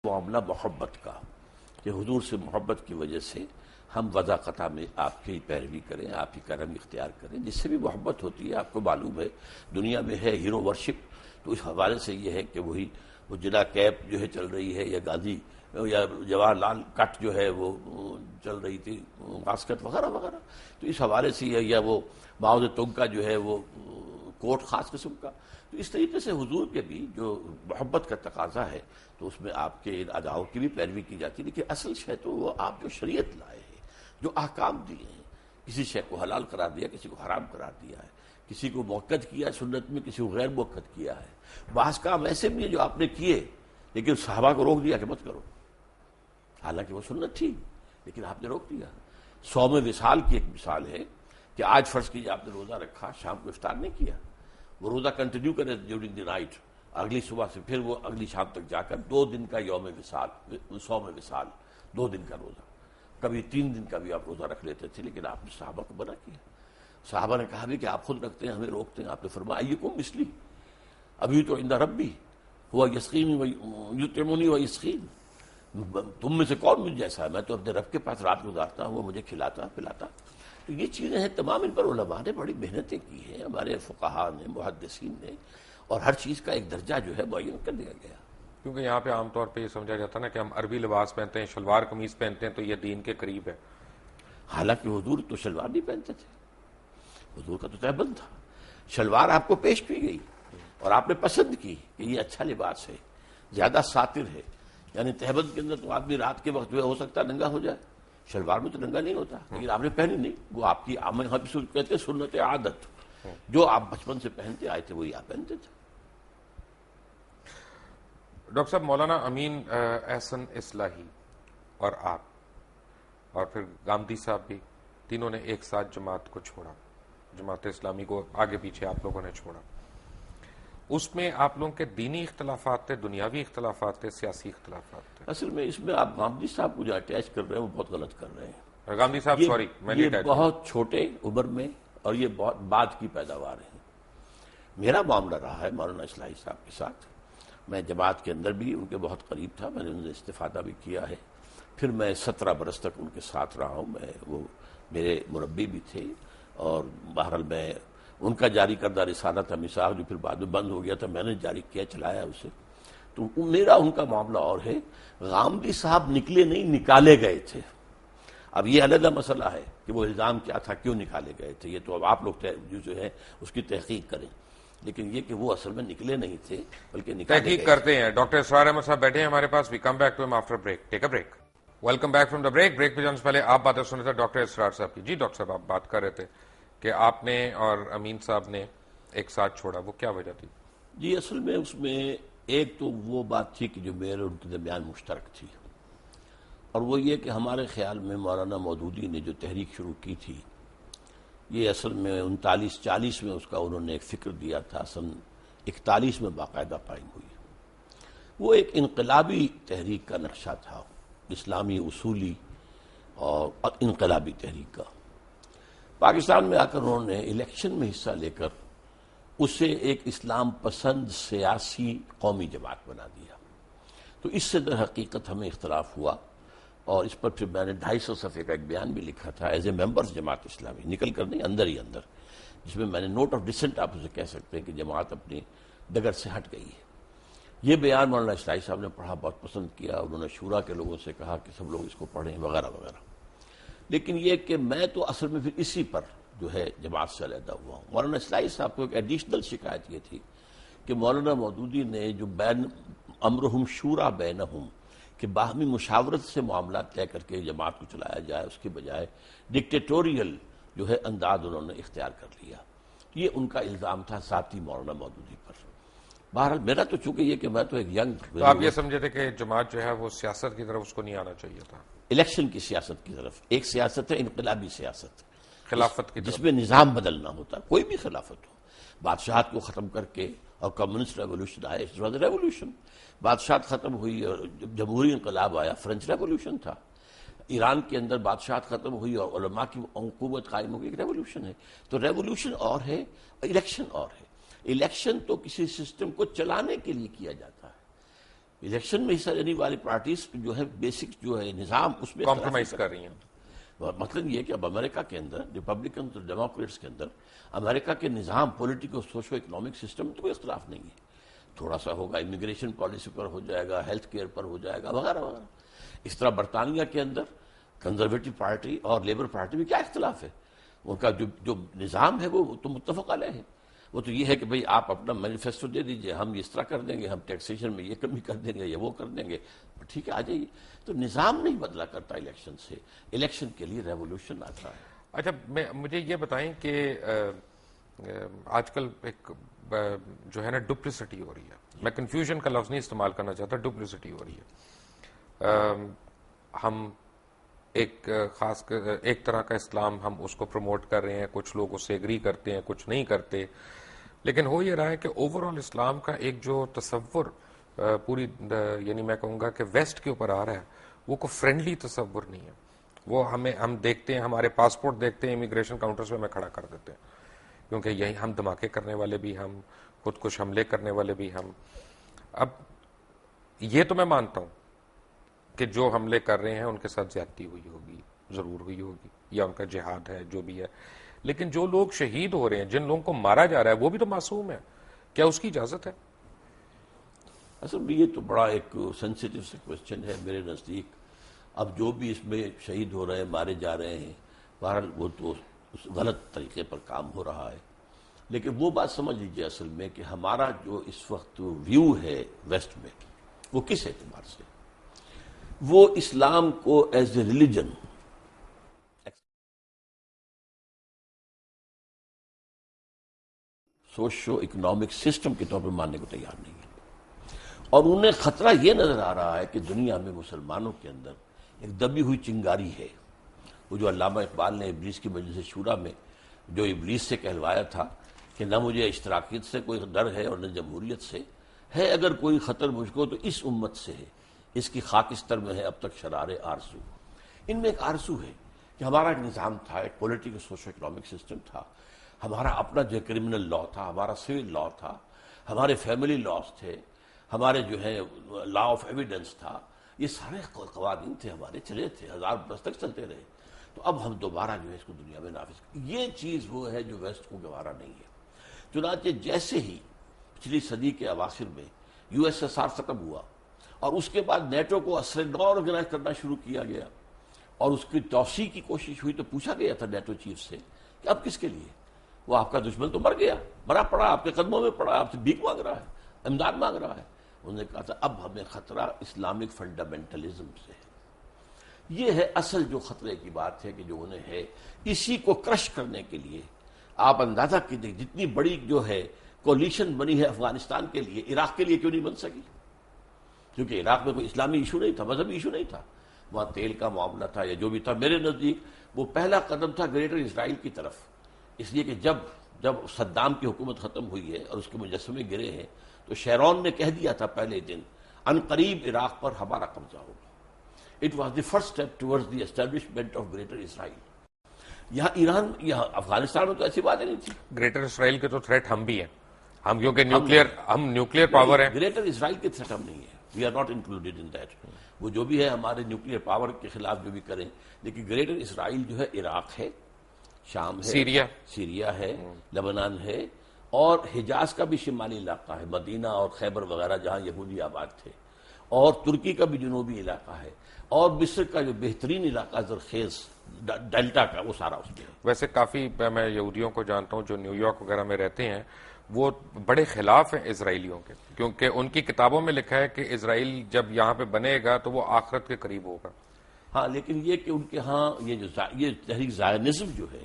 معاملہ محبت کا کہ حضور سے محبت کی وجہ سے ہم وضع قطع میں آپ کی پیروی کریں، آپ کی کرم اختیار کریں. جس سے بھی محبت ہوتی ہے آپ کو معلوم ہے دنیا میں ہے ہیرو ورشپ، تو اس حوالے سے یہ ہے کہ وہی وہ جنا کیپ جو ہے چل رہی ہے، یا گاندھی یا جواہر لال کٹ جو ہے وہ چل رہی تھی، واسکٹ وغیرہ وغیرہ. تو اس حوالے سے یا وہ ماؤ زے تونگ کا جو ہے وہ کوٹ خاص قسم کا. تو اس طریقے سے حضور کے بھی جو محبت کا تقاضا ہے تو اس میں آپ کے ان اداؤں کی بھی پیروی کی جاتی ہے. لیکن اصل شے تو وہ آپ جو شریعت لائے ہیں، جو احکام دیے ہیں، کسی شے کو حلال قرار دیا، کسی کو حرام قرار دیا ہے، کسی کو موقت کیا سنت میں، کسی کو غیر موقت کیا ہے. بعض کام ایسے بھی ہیں جو آپ نے کیے لیکن صحابہ کو روک دیا کہ مت کرو، حالانکہ وہ سنت تھی لیکن آپ نے روک دیا. صوم وصال کی ایک مثال ہے کہ آج فرض کیجیے آپ نے روزہ رکھا، شام کو افطار نہیں کیا، وہ روزہ کنٹینیو کرے ڈیورنگ دی نائٹ، اگلی صبح سے پھر وہ اگلی شام تک جا کر 2 دن کا یوم وصال، صوم وصال 2 دن کا روزہ، کبھی 3 دن کا بھی آپ روزہ رکھ لیتے تھے. لیکن آپ نے صحابہ کو منع کیا. صحابہ نے کہا بھی کہ آپ خود رکھتے ہیں، ہمیں روکتے ہیں. آپ نے فرمایا ایکم مثلی، ابھی تو عند ربی ہوا یسقینی و یطعمنی و یسقین، تم میں سے کون مجھ جیسا ہے؟ میں تو اپنے رب کے پاس رات گزارتا ہوں، وہ مجھے کھلاتا پلاتا. تو یہ چیزیں ہیں، تمام ان پر علماء نے بڑی محنتیں کی ہیں، ہمارے فقہاء نے، محدثین نے، اور ہر چیز کا ایک درجہ جو ہے معین کر دیا گیا. کیونکہ یہاں پہ عام طور پہ یہ سمجھا جاتا ہے نا کہ ہم عربی لباس پہنتے ہیں، شلوار قمیض پہنتے ہیں تو یہ دین کے قریب ہے. حالانکہ حضور تو شلوار نہیں پہنتے تھے، حضور کا تو تہبند تھا. شلوار آپ کو پیش کی گئی اور آپ نے پسند کی کہ یہ اچھا لباس ہے، زیادہ ساتر ہے. یعنی تہبند کے اندر تو آدمی رات کے وقت جو ہے ہو سکتا ہے ننگا ہو جائے، شلوار میں تو ننگا نہیں ہوتا. لیکن آپ نے پہنی نہیں، وہ آپ کی کہتے ہیں سنت عادت، جو آپ بچپن سے پہنتے آئے تھے وہی آپ پہنتے تھے. ڈاکٹر صاحب، مولانا امین احسن اصلاحی اور آپ اور پھر گامدی صاحب بھی، تینوں نے ایک ساتھ جماعت کو چھوڑا، جماعت اسلامی کو آگے پیچھے آپ لوگوں نے چھوڑا. اس میں آپ لوگوں کے دینی اختلافات تھے، دنیاوی اختلافات تھے، سیاسی اختلافات تھے؟ اصل میں اس میں آپ گامدی صاحب کو جو اٹیچ کر رہے ہیں وہ بہت غلط کر رہے ہیں. گاندھی صاحب سوری، میں یہ بہت چھوٹے عمر میں اور یہ بہت بعد کی پیداوار ہے. میرا معاملہ رہا ہے مولانا اصلاحی صاحب کے ساتھ، میں جماعت کے اندر بھی ان کے بہت قریب تھا، میں نے ان سے استفادہ بھی کیا ہے. پھر میں 17 برس تک ان کے ساتھ رہا ہوں، وہ میرے مربی بھی تھے. اور بہرحال میں ان کا جاری کردہ رسالہ تھا مثال، جو پھر بعد میں بند ہو گیا تھا، میں نے جاری کیا، چلایا اسے. تو میرا ان کا معاملہ اور ہے. غامدی صاحب نکلے نہیں، نکالے گئے تھے. اب یہ علیحدہ مسئلہ ہے کہ وہ الزام کیا تھا، کیوں نکالے گئے تھے، یہ تو اب آپ لوگ جو ہے اس کی تحقیق کریں. لیکن یہ کہ وہ اصل میں نکلے نہیں تھے بلکہ نکالے گئے. تحقیق کرتے ہیں. ڈاکٹر اسرار احمد صاحب بیٹھے ہیں ہمارے پاس. وی کم بیک ٹو ہم after break. Take a break. Welcome back from the break. Break پہ جانے سے پہلے آپ باتیں سن رہے تھے ڈاکٹر اسرار صاحب کی. جی ڈاکٹر صاحب، آپ بات کر رہے تھے کہ آپ نے اور امین صاحب نے ایک ساتھ چھوڑا، وہ کیا وجہ تھی؟ جی اصل میں اس میں ایک تو وہ بات تھی کہ جو میرے ان کے درمیان مشترک تھی، اور وہ یہ کہ ہمارے خیال میں مولانا مودودی نے جو تحریک شروع کی تھی، یہ اصل میں 39-40 میں اس کا انہوں نے ایک فکر دیا تھا، سن 41 میں باقاعدہ قائم ہوئی. وہ ایک انقلابی تحریک کا نقشہ تھا، اسلامی اصولی اور انقلابی تحریک کا. پاکستان میں آ کر انہوں نے الیکشن میں حصہ لے کر اسے ایک اسلام پسند سیاسی قومی جماعت بنا دیا. تو اس سے در حقیقت ہمیں اختلاف ہوا، اور اس پر پھر میں نے 250 صفحے کا ایک بیان بھی لکھا تھا as a members Jamaat Islami, نکل کر نہیں، اندر ہی اندر، جس میں میں نے نوٹ آف ڈسنٹ آپ اسے کہہ سکتے ہیں کہ جماعت اپنی ڈگر سے ہٹ گئی ہے. یہ بیان مولانا اصلاحی صاحب نے پڑھا، بہت پسند کیا. انہوں نے شورا کے لوگوں سے کہا کہ سب لوگ اس کو پڑھیں وغیرہ وغیرہ. لیکن یہ کہ میں تو اصل میں پھر اسی پر جو ہے جماعت سے علیحدہ ہوا ہوں. مولانا اصلاحی صاحب کو ایک ایڈیشنل شکایت یہ تھی کہ مولانا مودودی نے جو بین امرہم شورا بینہم، کہ باہمی مشاورت سے معاملات طے کر کے جماعت کو چلایا جائے، اس کے بجائے ڈکٹیٹوریل جو ہے انداز انہوں نے اختیار کر لیا. یہ ان کا الزام تھا ذاتی مولانا مودودی پر. بہرحال میرا تو چونکہ یہ کہ میں تو ایک ینگ، تو آپ یہ سمجھے تھے کہ جماعت جو ہے وہ سیاست کی طرف اس کو نہیں آنا چاہیے تھا، الیکشن کی سیاست کی طرف. ایک سیاست ہے انقلابی سیاست، خلافت کی طرف، جس میں نظام بدلنا ہوتا، کوئی بھی خلافت ہو. بادشاہت کو ختم کر کے اور کمیونسٹ ریولوشن آئے، ریولوشن، بادشاہت ختم ہوئی اور جمہوری انقلاب آیا، فرینچ ریولوشن تھا. ایران کے اندر بادشاہت ختم ہوئی اور علماء کی حکومت قائم ہو گئی، ایک ریولوشن ہے. تو ریولوشن اور ہے، الیکشن اور ہے. الیکشن تو کسی سسٹم کو چلانے کے لیے کیا جاتا ہے. الیکشن میں حصہ لینے والی پارٹیز جو ہے بیسک جو ہے نظام اس میں کمپرومائز کر رہی ہیں. مطلب یہ کہ اب امریکہ کے اندر ریپبلکن اور ڈیموکریٹس کے اندر امریکہ کے نظام پولیٹیکل سوشو اکنامک سسٹم میں تو کوئی اختلاف نہیں ہے. تھوڑا سا ہوگا امیگریشن پالیسی پر ہو جائے گا, ہیلتھ کیئر پر ہو جائے گا, وغیرہ وغیرہ. اس طرح برطانیہ کے اندر کنزرویٹو پارٹی اور لیبر پارٹی میں کیا اختلاف ہے؟ ان کا جو نظام ہے وہ تو متفق علیہ ہے. وہ تو یہ ہے کہ بھئی آپ اپنا مینیفیسٹو دے دیجئے, ہم اس طرح کر دیں گے, ہم ٹیکسیشن میں یہ کمی کر دیں گے, یہ وہ کر دیں گے, ٹھیک ہے آ جائیے. تو نظام نہیں بدلا کرتا الیکشن سے, الیکشن کے لیے ریولوشن آتا ہے. اچھا مجھے یہ بتائیں کہ آج کل ایک جو ہے نا ڈپلیسٹی ہو رہی ہے. میں کنفیوژن کا لفظ نہیں استعمال کرنا چاہتا, ڈپلیسٹی ہو رہی ہے. ہم ایک طرح کا اسلام ہم اس کو پروموٹ کر رہے ہیں, کچھ لوگ اس سے ایگری کرتے ہیں, کچھ نہیں کرتے. لیکن ہو یہ رہا ہے کہ اوور آل اسلام کا ایک جو تصور پوری یعنی میں کہوں گا کہ ویسٹ کے اوپر آ رہا ہے وہ کوئی فرینڈلی تصور نہیں ہے. وہ ہم دیکھتے ہیں, ہمارے پاسپورٹ دیکھتے ہیں امیگریشن کاؤنٹرز پہ ہمیں کھڑا کر دیتے ہیں, کیونکہ یہی ہم دھماکے کرنے والے بھی ہم, خود کش حملے کرنے والے بھی ہم. اب یہ تو میں مانتا ہوں کہ جو حملے کر رہے ہیں ان کے ساتھ زیادتی ہوئی ہوگی, ضرور ہوئی ہوگی, یا ان کا جہاد ہے جو بھی ہے. لیکن جو لوگ شہید ہو رہے ہیں, جن لوگوں کو مارا جا رہا ہے, وہ بھی تو معصوم ہے. کیا اس کی اجازت ہے؟ اصل میں یہ تو بڑا ایک سینسیٹیو سے کوشچن ہے میرے نزدیک. اب جو بھی اس میں شہید ہو رہے ہیں, مارے جا رہے ہیں, بہرحال وہ تو غلط طریقے پر کام ہو رہا ہے. لیکن وہ بات سمجھ لیجیے اصل میں کہ ہمارا جو اس وقت ویو ہے ویسٹ میں, وہ کس اعتبار سے, وہ اسلام کو as a religion socio economic system کے طور پر ماننے کو تیار نہیں ہے. اور انہیں خطرہ یہ نظر آ رہا ہے کہ دنیا میں مسلمانوں کے اندر ایک دبی ہوئی چنگاری ہے. وہ جو علامہ اقبال نے ابلیس کی مجلس شورا میں جو ابلیس سے کہلوایا تھا کہ نہ مجھے اشتراکیت سے کوئی ڈر ہے اور نہ جمہوریت سے ہے, اگر کوئی خطر مجھ کو تو اس امت سے ہے, اس کی خاکستر میں ہے اب تک شرار آرزو. ان میں ایک آرزو ہے کہ ہمارا ایک نظام تھا, ایک پولیٹیکل سوشو اکنامک سسٹم تھا, ہمارا اپنا جو کرمنل لا تھا, ہمارا سول لا تھا, ہمارے فیملی لاز تھے, ہمارے جو ہے لا آف ایویڈنس تھا, یہ سارے قوانین تھے ہمارے, چلے تھے, 1000 برس تک چلتے رہے. تو اب ہم دوبارہ جو ہے اس کو دنیا میں نافذ یہ چیز وہ ہے جو ویسٹ کو گوارا نہیں ہے. چنانچہ جیسے ہی پچھلی صدی کے اواخر میں یو ایس ایس آر ختم ہوا اور اس کے بعد نیٹو کو اثر نو آرگنائز کرنا شروع کیا گیا اور اس کی توسیع کی کوشش ہوئی, تو پوچھا گیا تھا نیٹو چیف سے کہ اب کس کے لیے؟ وہ آپ کا دشمن تو مر گیا, مرا پڑا, آپ کے قدموں میں پڑا, آپ سے بھیک مانگ رہا ہے, امداد مانگ رہا ہے. انہوں نے کہا تھا اب ہمیں خطرہ اسلامک فنڈامنٹلزم سے ہے. یہ ہے اصل جو خطرے کی بات ہے کہ جو انہیں ہے, اسی کو کرش کرنے کے لیے آپ اندازہ کیجیے جتنی بڑی جو ہے کولیشن بنی ہے افغانستان کے لیے, عراق کے لیے کیوں نہیں بن سکی؟ کیونکہ عراق میں کوئی اسلامی ایشو نہیں تھا, مذہبی ایشو نہیں تھا, وہاں تیل کا معاملہ تھا یا جو بھی تھا. میرے نزدیک وہ پہلا قدم تھا گریٹر اسرائیل کی طرف, اس لیے کہ جب صدام کی حکومت ختم ہوئی ہے اور اس کے مجسمے گرے ہیں تو شیرون نے کہہ دیا تھا پہلے دن ان قریب عراق پر ہمارا قبضہ ہوگا. It was the first step towards the establishment of Greater Israel. یہاں ایران, یہاں افغانستان میں تو ایسی باتیں نہیں تھی. گریٹر اسرائیل کے تو تھریٹ ہم بھی ہیں, ہم کیونکہ نیوکلیئر پاور ہیں. گریٹر اسرائیل کے تھریٹ ہم نہیں ہے, we are not included in that. وہ جو بھی ہے ہمارے نیوکلیئر پاور کے خلاف جو بھی کریں, لیکن گریٹر اسرائیل جو ہے عراق ہے, شام ہے, سیریا ہے, لبنان ہے, اور حجاز کا بھی شمالی علاقہ ہے, مدینہ اور خیبر وغیرہ جہاں یہودی آباد تھے, اور ترکی کا بھی جنوبی علاقہ ہے, اور مصر کا جو بہترین علاقہ زرخیز ڈیلٹا کا, وہ سارا اس میں ہے. ویسے کافی میں یہودیوں کو جانتا ہوں جو نیو یارک وغیرہ میں رہتے ہیں, وہ بڑے خلاف ہیں اسرائیلیوں کے, کیونکہ ان کی کتابوں میں لکھا ہے کہ اسرائیل جب یہاں پہ بنے گا تو وہ آخرت کے قریب ہوگا. ہاں, لیکن یہ کہ ان کے ہاں یہ تحریک زائنزم جو ہے